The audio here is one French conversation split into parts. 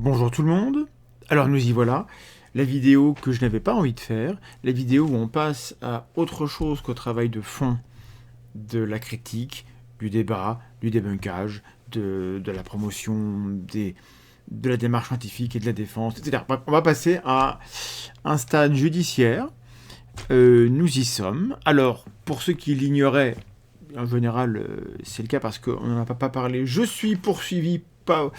Bonjour tout le monde, alors nous y voilà, la vidéo que je n'avais pas envie de faire, la vidéo où on passe à autre chose qu'au travail de fond de la critique, du débat, du débunkage, de la promotion, de la démarche scientifique et de la défense, etc. Bref, on va passer à un stade judiciaire, nous y sommes. Alors, pour ceux qui l'ignoraient, en général c'est le cas parce qu'on n'en a pas parlé, je suis poursuivi par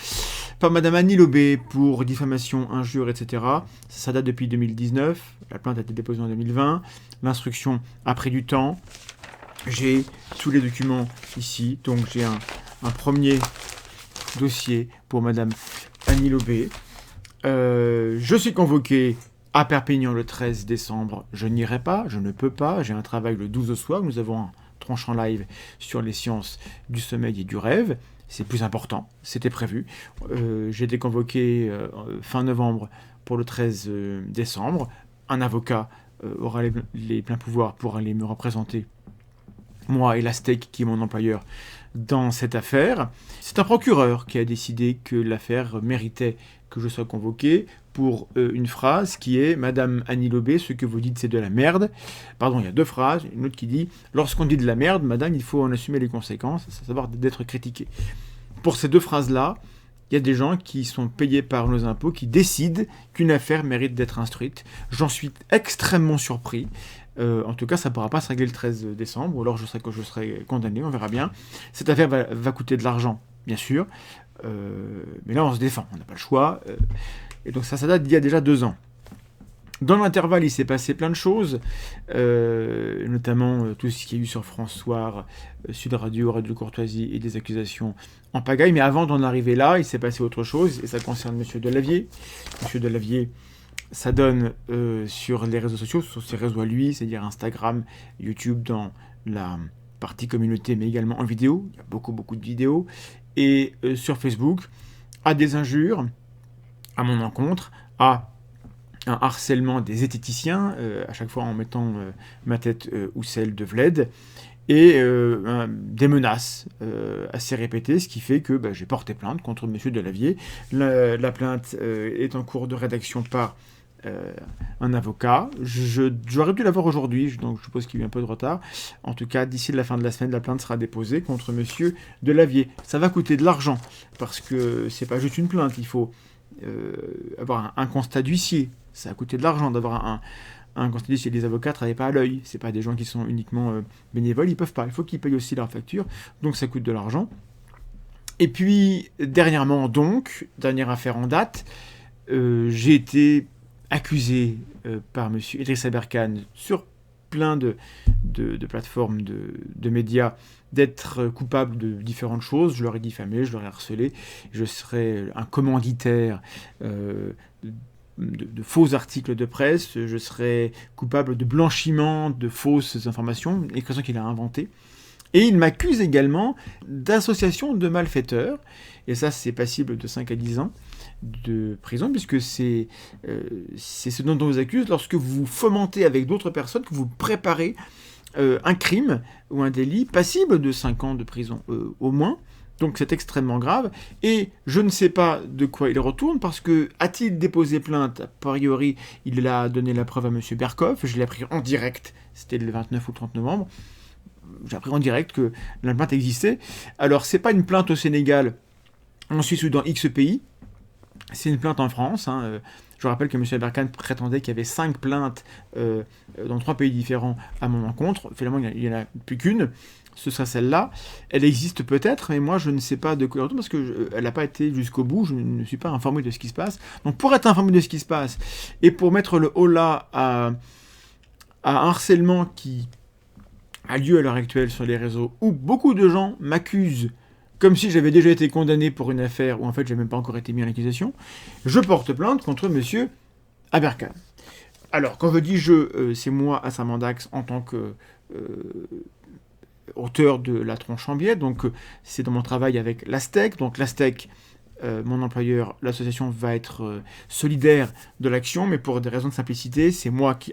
Madame Annie Lobé pour diffamation, injure, etc. Ça date depuis 2019. La plainte a été déposée en 2020. L'instruction a pris du temps. J'ai tous les documents ici. Donc j'ai un premier dossier pour Madame Annie Lobé. Je suis convoqué à Perpignan le 13 décembre. Je n'irai pas, je ne peux pas. J'ai un travail le 12 au soir. Nous avons un tranchant live sur les sciences du sommeil et du rêve. C'est plus important, c'était prévu. J'ai été convoqué fin novembre pour le 13 décembre. Un avocat aura les pleins pouvoirs pour aller me représenter, moi et l'Astec, qui est mon employeur, dans cette affaire. C'est un procureur qui a décidé que l'affaire méritait que je sois convoqué pour une phrase qui est « Madame Annie Lobé, ce que vous dites c'est de la merde ». Pardon, il y a deux phrases. Une autre qui dit « Lorsqu'on dit de la merde, madame, il faut en assumer les conséquences, à savoir d'être critiqué ». Pour ces deux phrases-là, il y a des gens qui sont payés par nos impôts qui décident qu'une affaire mérite d'être instruite. J'en suis extrêmement surpris. En tout cas, ça ne pourra pas se régler le 13 décembre, ou alors je serai condamné, on verra bien. Cette affaire va coûter de l'argent, bien sûr, mais là on se défend, on n'a pas le choix. Et donc ça date d'il y a déjà 2 ans. Dans l'intervalle, il s'est passé plein de choses, notamment tout ce qu'il y a eu sur France Soir, Sud Radio, Radio Courtoisie et des accusations en pagaille. Mais avant d'en arriver là, il s'est passé autre chose, et ça concerne M. Delavier. M. Delavier, ça donne sur les réseaux sociaux, sur ses réseaux à lui, c'est-à-dire Instagram, YouTube, dans la partie communauté, mais également en vidéo. Il y a beaucoup de vidéos. Et sur Facebook, à des injures, à mon encontre, à un harcèlement des zététiciens, à chaque fois en mettant ma tête ou celle de Vled, et des menaces assez répétées, ce qui fait que j'ai porté plainte contre M. Delavier. La plainte est en cours de rédaction par un avocat. J'aurais dû l'avoir aujourd'hui, donc je suppose qu'il y a eu un peu de retard. En tout cas, d'ici la fin de la semaine, la plainte sera déposée contre M. Delavier. Ça va coûter de l'argent, parce que c'est pas juste une plainte, il faut avoir un constat d'huissier. Ça a coûté de l'argent d'avoir un constat d'huissier. Les avocats ne travaillent pas à l'œil. C'est pas des gens qui sont uniquement bénévoles. Ils peuvent pas. Il faut qu'ils payent aussi leurs factures. Donc ça coûte de l'argent. Et puis, dernièrement, dernière affaire en date, j'ai été accusé par M. Idriss Aberkan sur plein de plateformes de médias d'être coupable de différentes choses. Je leur ai diffamé, je leur ai harcelé. Je serais un commanditaire de faux articles de presse. Je serais coupable de blanchiment de fausses informations, expression qu'il a inventée. Et il m'accuse également d'association de malfaiteurs. Et ça, c'est passible de 5 à 10 ans de prison, puisque c'est ce dont on vous accuse lorsque vous fomentez avec d'autres personnes, que vous préparez un crime ou un délit passible de 5 ans de prison au moins. Donc c'est extrêmement grave. Et je ne sais pas de quoi il retourne, parce que a-t-il déposé plainte? A priori, il a donné la preuve à M. Berkoff. Je l'ai appris en direct, c'était le 29 ou 30 novembre. J'ai appris en direct que la plainte existait. Alors, c'est pas une plainte au Sénégal, en Suisse ou dans X pays. C'est une plainte en France. Je rappelle que M. Aberkan prétendait qu'il y avait 5 plaintes dans 3 pays différents à mon encontre. Finalement, il n'y en a plus qu'une. Ce sera celle-là. Elle existe peut-être, mais moi, je ne sais pas de quoi elle retourne, parce qu'elle n'a pas été jusqu'au bout. Je ne suis pas informé de ce qui se passe. Donc, pour être informé de ce qui se passe, et pour mettre le holà à un harcèlement qui a lieu à l'heure actuelle sur les réseaux, où beaucoup de gens m'accusent comme si j'avais déjà été condamné pour une affaire où en fait j'ai même pas encore été mis en accusation, je porte plainte contre M. Aberkan. Alors, quand je dis je, c'est moi, Assam Mandax, en tant que auteur de La Tronche en biais, donc c'est dans mon travail avec l'Astec. Donc l'Astec, mon employeur, l'association va être solidaire de l'action, mais pour des raisons de simplicité, c'est moi qui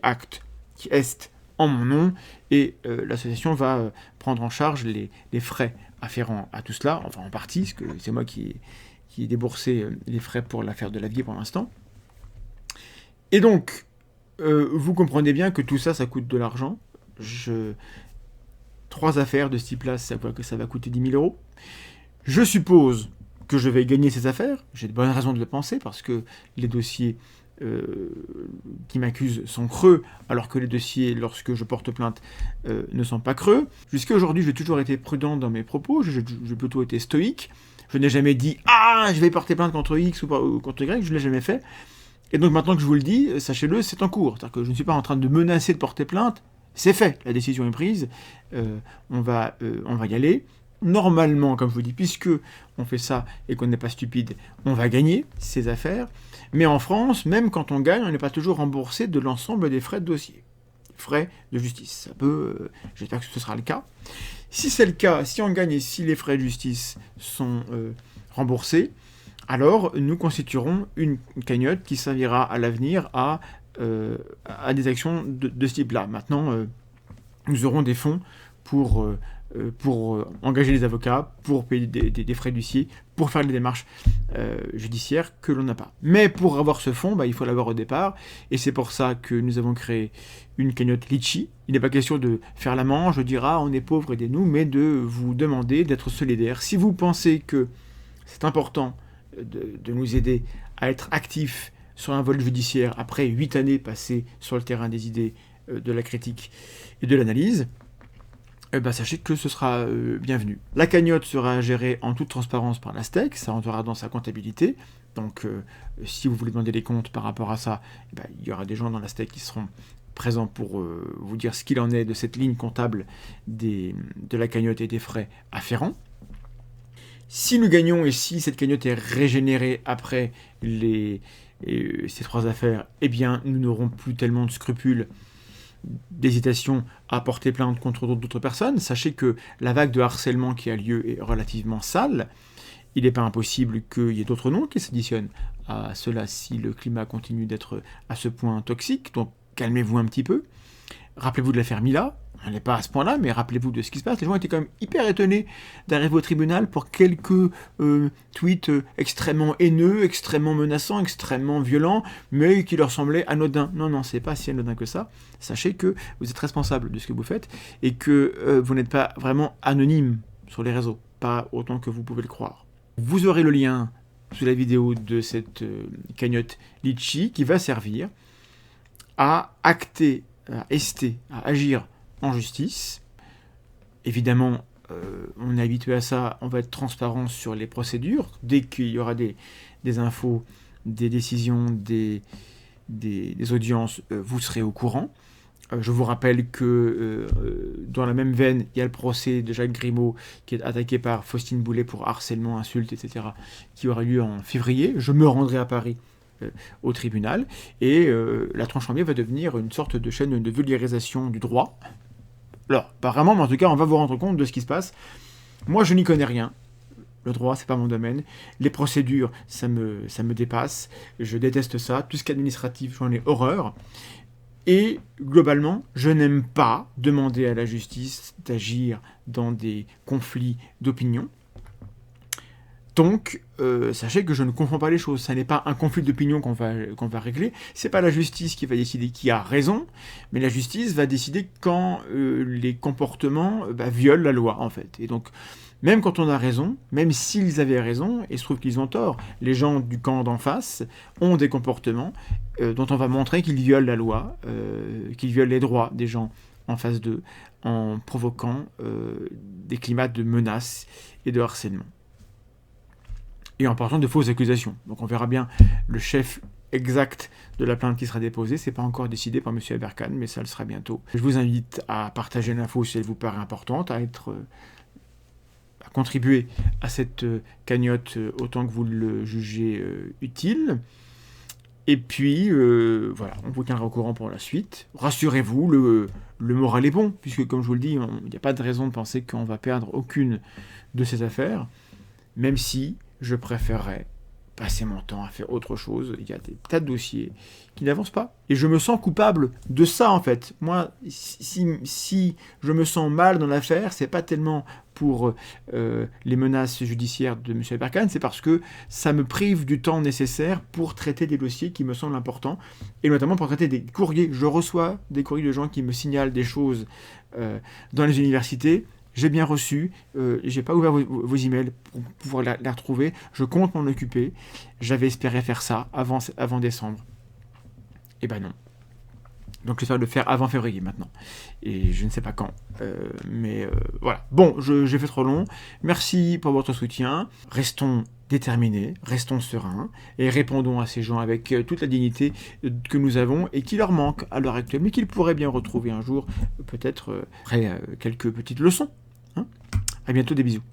est en mon nom, et l'association va prendre en charge les frais afférents à tout cela, enfin en partie, parce que c'est moi qui qui déboursait les frais pour l'affaire de la vie pour l'instant. Et donc, vous comprenez bien que tout ça, ça coûte de l'argent. 3 affaires de ce type-là, ça va coûter 10 000 euros. Je suppose que je vais gagner ces affaires. J'ai de bonnes raisons de le penser, parce que les dossiers qui m'accusent sont creux, alors que les dossiers, lorsque je porte plainte, ne sont pas creux. Jusqu'à aujourd'hui, j'ai toujours été prudent dans mes propos, j'ai plutôt été stoïque. Je n'ai jamais dit « Ah, je vais porter plainte contre X ou contre Y », je ne l'ai jamais fait. Et donc maintenant que je vous le dis, sachez-le, c'est en cours. C'est-à-dire que je ne suis pas en train de menacer de porter plainte, c'est fait, la décision est prise, on va y aller. Normalement, comme je vous dis, puisque on fait ça et qu'on n'est pas stupide, on va gagner ces affaires. Mais en France, même quand on gagne, on n'est pas toujours remboursé de l'ensemble des frais de dossier. Frais de justice. Ça peut, j'espère que ce sera le cas. Si c'est le cas, si on gagne et si les frais de justice sont remboursés, alors nous constituerons une cagnotte qui servira à l'avenir à des actions de ce type-là. Maintenant, nous aurons des fonds pour engager les avocats, pour payer des frais d'huissier, pour faire les démarches judiciaires que l'on n'a pas. Mais pour avoir ce fonds, il faut l'avoir au départ, et c'est pour ça que nous avons créé une cagnotte Litchi. Il n'est pas question de faire la manche, de dire « Ah, on est pauvre, aidez-nous », mais de vous demander d'être solidaire. Si vous pensez que c'est important de nous aider à être actifs sur un vol judiciaire après 8 années passées sur le terrain des idées, de la critique et de l'analyse, sachez que ce sera bienvenu. La cagnotte sera gérée en toute transparence par la STEC, ça rentrera dans sa comptabilité. Donc si vous voulez demander des comptes par rapport à ça, il y aura des gens dans la STEC qui seront présents pour vous dire ce qu'il en est de cette ligne comptable de la cagnotte et des frais afférents. Si nous gagnons et si cette cagnotte est régénérée après ces 3 affaires, nous n'aurons plus tellement de scrupules, d'hésitation à porter plainte contre d'autres personnes. Sachez que la vague de harcèlement qui a lieu est relativement sale. Il n'est pas impossible qu'il y ait d'autres noms qui s'additionnent à cela si le climat continue d'être à ce point toxique. Donc calmez-vous un petit peu. Rappelez-vous de l'affaire Mila. On n'est pas à ce point-là, mais rappelez-vous de ce qui se passe. Les gens étaient quand même hyper étonnés d'arriver au tribunal pour quelques tweets extrêmement haineux, extrêmement menaçants, extrêmement violents, mais qui leur semblaient anodins. Non, c'est pas si anodin que ça. Sachez que vous êtes responsable de ce que vous faites et que vous n'êtes pas vraiment anonyme sur les réseaux, pas autant que vous pouvez le croire. Vous aurez le lien sous la vidéo de cette cagnotte Litchi qui va servir à acter, à agir en justice. Évidemment, on est habitué à ça, on va être transparent sur les procédures. Dès qu'il y aura des infos, des décisions, des audiences, vous serez au courant. Je vous rappelle que dans la même veine, il y a le procès de Jacques Grimaud qui est attaqué par Faustine Boulay pour harcèlement, insultes, etc., qui aura lieu en février. Je me rendrai à Paris au tribunal et la tranche en biais va devenir une sorte de chaîne de vulgarisation du droit. Alors, pas vraiment, mais en tout cas, on va vous rendre compte de ce qui se passe. Moi, je n'y connais rien. Le droit, c'est pas mon domaine. Les procédures, ça me dépasse. Je déteste ça. Tout ce qui est administratif, j'en ai horreur. Et globalement, je n'aime pas demander à la justice d'agir dans des conflits d'opinion. Donc, sachez que je ne confonds pas les choses. Ça n'est pas un conflit d'opinion qu'on va régler. C'est pas la justice qui va décider qui a raison, mais la justice va décider quand les comportements violent la loi, en fait. Et donc, même quand on a raison, même s'ils avaient raison, et il se trouve qu'ils ont tort, les gens du camp d'en face ont des comportements dont on va montrer qu'ils violent la loi, qu'ils violent les droits des gens en face d'eux, en provoquant des climats de menaces et de harcèlement. Et en partant de fausses accusations. Donc on verra bien le chef exact de la plainte qui sera déposée. C'est pas encore décidé par M. Aberkan, mais ça le sera bientôt. Je vous invite à partager l'info si elle vous paraît importante, à contribuer à cette cagnotte autant que vous le jugez utile. Et puis, voilà, on vous tiendra au courant pour la suite. Rassurez-vous, le moral est bon, puisque comme je vous le dis, il n'y a pas de raison de penser qu'on va perdre aucune de ces affaires, même si je préférerais passer mon temps à faire autre chose. Il y a des tas de dossiers qui n'avancent pas. Et je me sens coupable de ça, en fait. Moi, si je me sens mal dans l'affaire, c'est pas tellement pour les menaces judiciaires de M. Aberkan, c'est parce que ça me prive du temps nécessaire pour traiter des dossiers qui me semblent importants, et notamment pour traiter des courriers. Je reçois des courriers de gens qui me signalent des choses dans les universités. J'ai bien reçu, j'ai pas ouvert vos emails pour pouvoir la retrouver, je compte m'en occuper. J'avais espéré faire ça avant décembre. Et ben non. Donc j'espère le faire avant février maintenant. Et je ne sais pas quand. Mais voilà. Bon, j'ai fait trop long. Merci pour votre soutien. Restons déterminés, restons sereins et répondons à ces gens avec toute la dignité que nous avons et qui leur manque à l'heure actuelle, mais qu'ils pourraient bien retrouver un jour, peut-être après quelques petites leçons. À bientôt, des bisous.